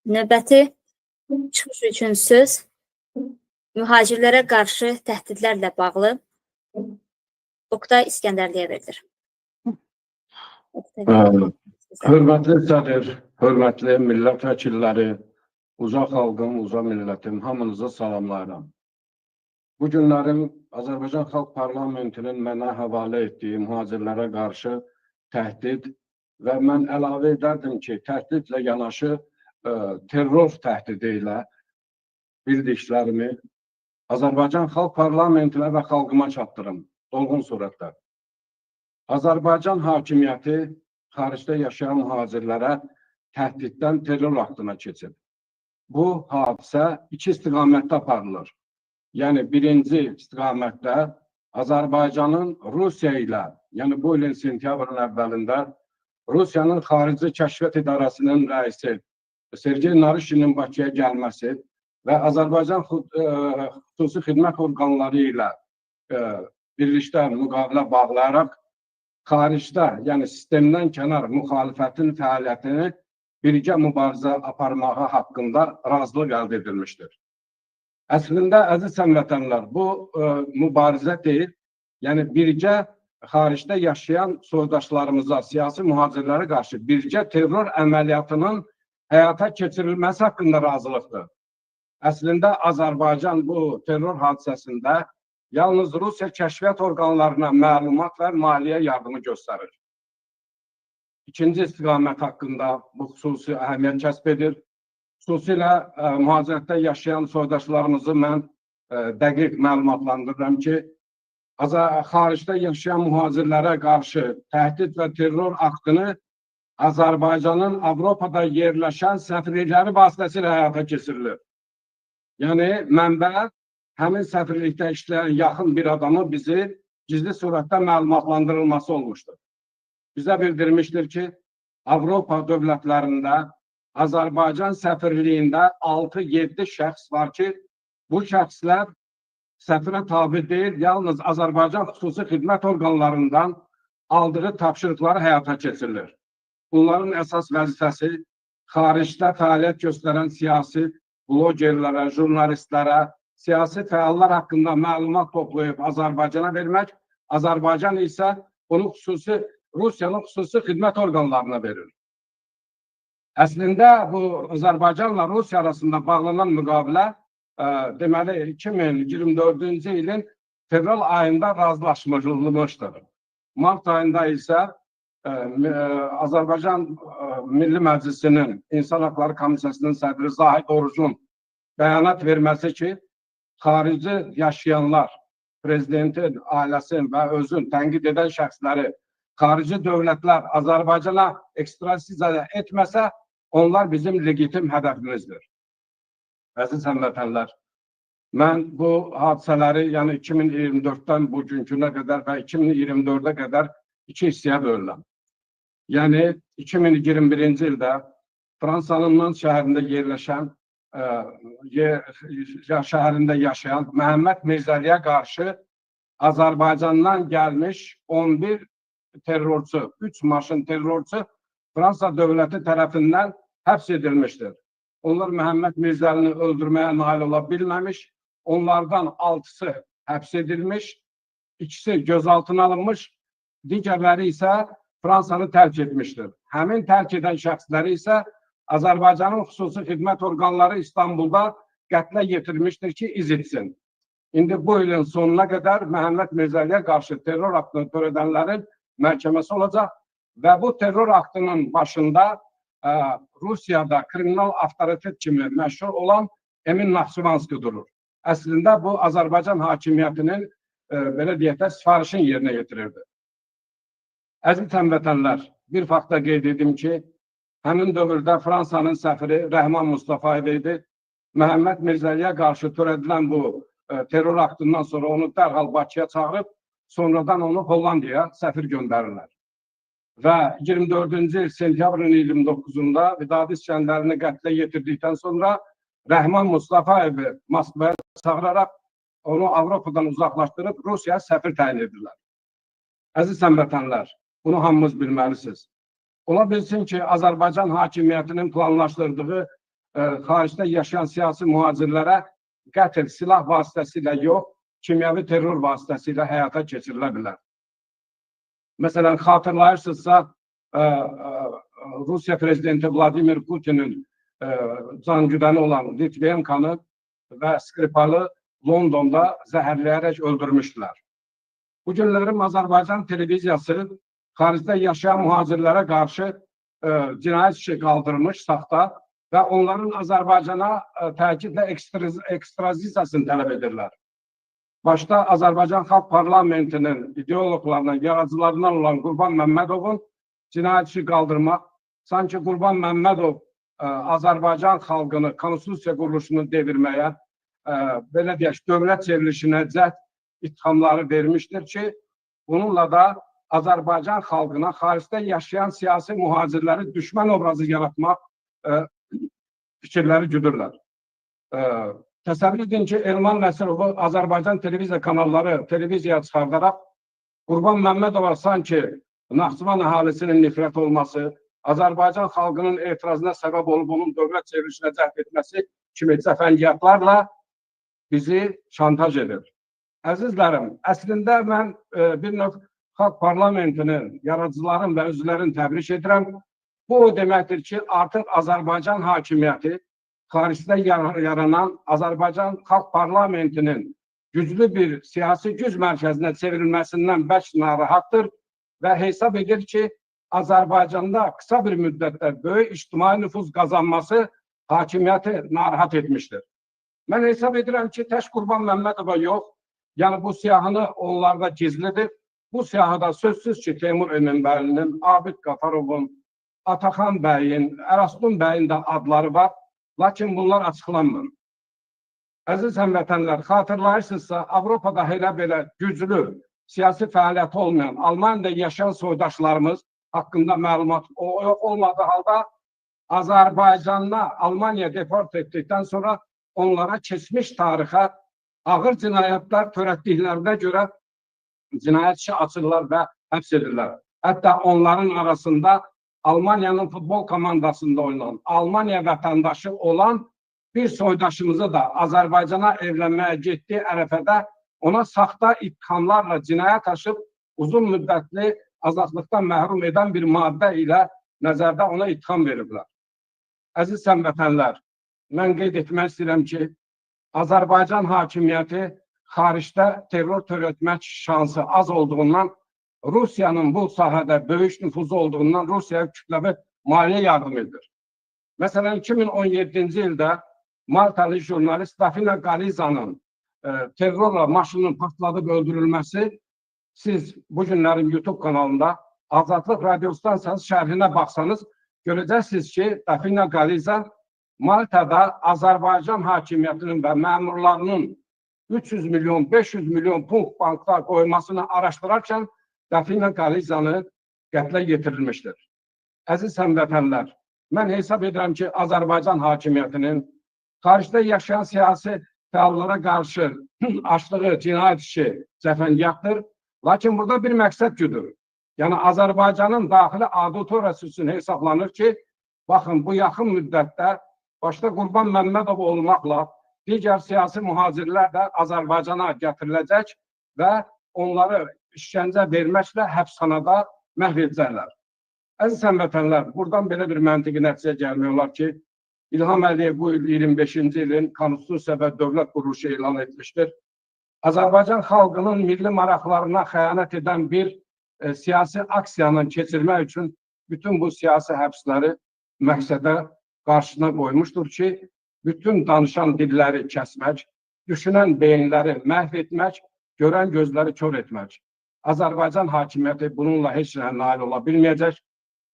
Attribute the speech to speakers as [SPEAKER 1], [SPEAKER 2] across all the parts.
[SPEAKER 1] Növbəti çıxış üçün söz mühacirlərə qarşı təhdidlərlə bağlı Oktay İskəndərliyə verilir.
[SPEAKER 2] Hörmətli sədr, hörmətli millət vəkilləri, uzaq xalqım, uzaq millətim, hamınızı salamlayıram. Bu günlərim Azərbaycan Xalq Parlamentinin mənə həvalə etdiyi mühacirlərə qarşı təhdid və mən əlavə edərdim ki, təhdidlə yanaşı terror təhdidi ilə bildiklərimi Azərbaycan Xalq Parlamentinə və xalqıma çatdırım, dolğun surətdə. Azərbaycan hakimiyyəti xaricdə yaşayan mühacirlərə təhdiddən terror aktına keçib. Bu hadisə iki istiqamətdə aparılır. Yəni birinci istiqamətdə Azərbaycanın Rusiya ilə, yəni bu ilin sentyabrın əvvəlində Rusiyanın Xarici Kəşfiyyat İdarəsinin rəisi Sergey Narışkinin Bakıya gəlməsi və Azərbaycan xüsusi xidmət orqanları ilə birlikdə müqavilə bağlayaraq xaricdə, yəni sistemdən kənar müxalifətin fəaliyyətini birgə mübarizə aparmağı haqqında razılıq əldə edilmişdir. Əslində, əziz həmvətənlər, bu mübarizə deyil, yəni birgə xaricdə yaşayan soydaşlarımıza, siyasi mühacirlərə qarşı birgə terror əməliyyatının həyata keçirilməsi haqqında razılıqdır. Əslində, Azərbaycan bu terror hadisəsində yalnız Rusiya kəşfiyyat orqanlarına məlumat və maliyyə yardımı göstərir. İkinci istiqamət haqqında bu xüsusi əhəmiyyət kəsb edir. Xüsusilə mühacirətdə yaşayan soydaşlarımızı mən dəqiq məlumatlandırıram ki, xaricdə yaşayan mühacirlərə qarşı təhdid və terror aktını Azərbaycanın Avropada yerləşən səfirlikləri vasitəsilə həyata keçirilir. Yəni, mənbə həmin səfirlikdə işləyən yaxın bir adamı bizi gizli surətdə məlumatlandırılması olmuşdur. Bizə bildirmişdir ki, Avropa dövlətlərində Azərbaycan səfirliyində 6-7 şəxs var ki, bu şəxslər səfirə tabi deyil, yalnız Azərbaycan xüsusi xidmət orqanlarından aldığı tapşırıqları həyata keçirilir. Bunların əsas vəzifəsi xaricdə fəaliyyət göstərən siyasi blogerlərə, jurnalistlərə, siyasi fəallar haqqında məlumat toplayıb Azərbaycana vermək, Azərbaycan isə bunu Rusiyanın xüsusi xidmət orqanlarına verir. Əslində, bu Azərbaycanla Rusiya arasında bağlanan müqavilə deməli 2024-cü ilin fevral ayında razılaşdırılmışdır. Mart ayında isə Azərbaycan Milli Məclisinin İnsan Haqları Komissiyasının sədri Zahid Orucun bəyanat verməsi ki, xarici yaşayanlar, prezidentin, ailəsin və özün tənqid edən şəxsləri xarici dövlətlər Azərbaycana ekstradisiya etməsə, onlar bizim legitim hədəfimizdir. Əziz həmvətənlər, mən bu hadisələri, yəni 2024-dən bugünkünə qədər və 2024-ə qədər iki hissəyə bölürəm. Yəni 2021-ci ildə Fransanın Nantes şəhərində yerləşən, şəhərində yaşayan Məhəmməd Mirzəliyə qarşı Azərbaycandan gəlmiş 11 terrorçu, 3 maşın terrorçu Fransa dövləti tərəfindən həbs edilmişdir. Onlar Məhəmməd Mirzəlini öldürməyə nail ola bilməmiş, onlardan 6-sı həbs edilmiş, 2-si gözaltına alınmış, digərləri isə Fransanı tərk etmişdir. Həmin tərk edən şəxsləri isə Azərbaycanın xüsusi xidmət orqanları İstanbulda qətlə yetirmişdir ki, iz etsin. İndi bu ilin sonuna qədər Məhəmməd Mirzəliyə qarşı terror aktını törədənlərin məhkəməsi olacaq və bu terror aktının başında Rusiyada kriminal avtoritet kimi məşhur olan Emin Naxçıvanski durur. Əslində bu Azərbaycan hakimiyyətinin belə deyək də sifarişin yerinə yetirirdi. Əziz həmvətənlər, bir faktda qeyd edim ki, həmin dövrdə Fransanın səfiri Rəhman Mustafayev idi. Məhəmməd Mirzəliyə qarşı törədilən bu terror aktından sonra onu dərhal Bakıya çağırıb, sonradan onu Hollandiyaya səfir göndərirlər. Və 24-cü il sentyabrın 29-da Vidadi İskəndərini qətlə yetirdikdən sonra Rəhman Mustafayevi Moskvaya çağıraraq onu Avropadan uzaqlaşdırıb Rusiyaya səfir təyin edirlər. Əziz həmvətənlər, bunu hamımız bilməlisiniz. Ola bilsin ki, Azərbaycan hakimiyyətinin planlaşdırdığı xaricdə yaşayan siyasi mühacirlərə qətl silah vasitəsilə yox, kimyəvi terror vasitəsilə həyata keçirilə bilər. Məsələn, xatırlayırsınızsa, Rusiya prezidenti Vladimir Putinin cangüdəni olan Litvenkanı və Skripalı Londonda zəhərləyərək öldürmüşdülər. Bu günlərim Azərbaycan televiziyası xaricdə yaşayan mühacirlərə qarşı cinayət işi qaldırmış saxta və onların Azərbaycana təkidlə ekstradisiyasını tələb edirlər. Başda Azərbaycan Xalq Parlamentinin ideoloqlarından, yaradıcılarından olan Qurban Məmmədovun cinayət işi qaldırmaq, sanki Qurban Məmmədov Azərbaycan xalqını, konstitusiya quruluşunu devirməyə, belə deyək, dövlət çevrilişinə cəhd ittihamları vermişdir ki, bununla da Azərbaycan xalqına xaricdə yaşayan siyasi mühacirləri düşmən obrazı yaratmaq fikirləri güdürlər. Təsəvvür edin ki, Elman Nəsirovu Azərbaycan televiziya kanalları televiziyaya çıxardaraq Qurban Məmmədova sanki Naxçıvan əhalisinin nifrət olması, Azərbaycan xalqının etirazına səbəb olub onun dövlət çevrilişinə cəhd etməsi kimi cəfəngiyatlarla bizi şantaj edir. Əzizlərim, əslində mən bir növ Xalq Parlamentinin, yaradıcıların və üzvlərini təbrik edirəm. Bu o deməkdir ki, artıq Azərbaycan hakimiyyəti xaricdə yaranan Azərbaycan Xalq Parlamentinin güclü bir siyasi güc mərkəzinə çevrilməsindən bərk narahatdır və hesab edir ki, Azərbaycanda qısa bir müddətdə böyük ictimai nüfuz qazanması hakimiyyəti narahat etmişdir. Mən hesab edirəm ki, tək Qurban Məmmədova yox, yəni bu siyahını onlarda gizlidir. Bu siyahıda sözsüz ki, Teymur Eminbəlinin, Abid Qafarovun, Ataxan bəyin, Əraslan bəyin də adları var. Lakin bunlar açıqlanmır. Əziz həmvətənlər, xatırlayırsınızsa, Avropada elə belə güclü siyasi fəaliyyəti olmayan, Almaniyada yaşayan soydaşlarımız haqqında məlumat olmadığı halda Azərbaycanla Almaniya deport etdikdən sonra onlara keçmiş tarixə ağır cinayətlər törətdiklərinə görə cinayət işi açırlar və həbs edirlər. Hətta onların arasında Almaniyanın futbol komandasında oynanan, Almaniya vətəndaşı olan bir soydaşımızı da Azərbaycana evlənməyə getdiyi ərəfədə ona saxta ittihamlarla cinayət açıb uzun müddətli azadlıqdan məhrum edən bir maddə ilə nəzərdə ona ittiham veriblər. Əziz həmvətənlər, mən qeyd etmək istəyirəm ki, Azərbaycan hakimiyyəti xaricdə terror törətmək şansı az olduğundan, Rusiyanın bu sahədə böyük nüfuzu olduğundan Rusiyaya kütləvi maliyyə yardım edir. Məsələn, 2017-ci ildə Maltalı jurnalist Dafina Galizanın terrorla maşının partladıb öldürülməsi, siz bu günlərin YouTube kanalında Azadlıq radiostansiyası şərhinə baxsanız, görəcəksiniz ki, Dafina Galizan Maltada Azərbaycan hakimiyyətinin və məmurlarının 300 milyon, 500 milyon punkt bankda qoymasını araşdırarkən Dafina Galizanı qətlə yetirilmişdir. Əziz həmvətənlər, mən hesab edirəm ki, Azərbaycan hakimiyyətinin xaricdə yaşayan siyasi fəallara qarşı açdığı cinayət işi cəfəngiyatdır. Lakin burada bir məqsəd güdür. Yəni, Azərbaycanın daxili auditoriyası üçün hesablanır ki, baxın, bu yaxın müddətdə başda Qurban Məmmədov olmaqla digər siyasi mühacirlər də Azərbaycana gətiriləcək və onları işgəncə verməklə həbsxanada məhv edəcəklər. Əziz həmvətənlər, buradan belə bir məntiqi nəticə gəlmək olar ki, İlham Əliyev bu il 25-ci ilin konstitusiya və dövlət quruluşu elan etmişdir. Azərbaycan xalqının milli maraqlarına xəyanət edən bir siyasi aksiyanın keçirmək üçün bütün bu siyasi həbsləri məqsədə qarşısına qoymuşdur ki, bütün danışan dilləri kəsmək, düşünən beyinləri məhv etmək, görən gözləri kör etmək. Azərbaycan hakimiyyəti bununla heç nə nail ola bilməyəcək.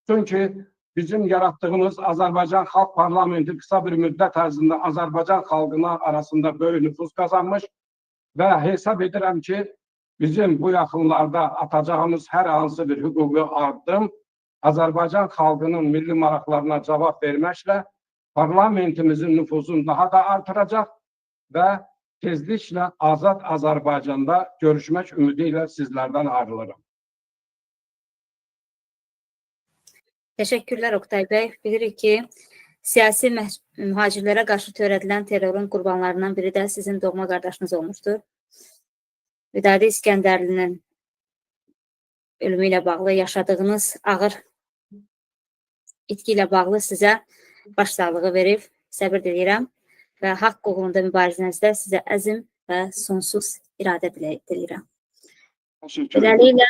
[SPEAKER 2] Çünki bizim yaratdığımız Azərbaycan Xalq Parlamenti qısa bir müddət ərzində Azərbaycan xalqına arasında böyük nüfuz qazanmış və hesab edirəm ki, bizim bu yaxınlarda atacağımız hər hansı bir hüquqi addım Azərbaycan xalqının milli maraqlarına cavab verməklə parlamentimizin nüfuzunu daha da artıracaq və tezliklə azad Azərbaycanda görüşmək ümidi ilə sizlərdən ayrılırım.
[SPEAKER 1] Təşəkkürlər Oktay bəy. Bilirik ki, siyasi mühacirlərə qarşı törədilən terrorun qurbanlarından biri də sizin doğma qardaşınız olmuşdur. Vidadi İskəndərlinin ölümü ilə bağlı, yaşadığınız ağır itki ilə bağlı sizə başsağlığı verib, səbir diləyirəm və haqq uğrunda mübarizənizdə sizə əzm və sonsuz iradə diləyirəm.
[SPEAKER 2] Teşekkür ederim.
[SPEAKER 1] Beləliklə,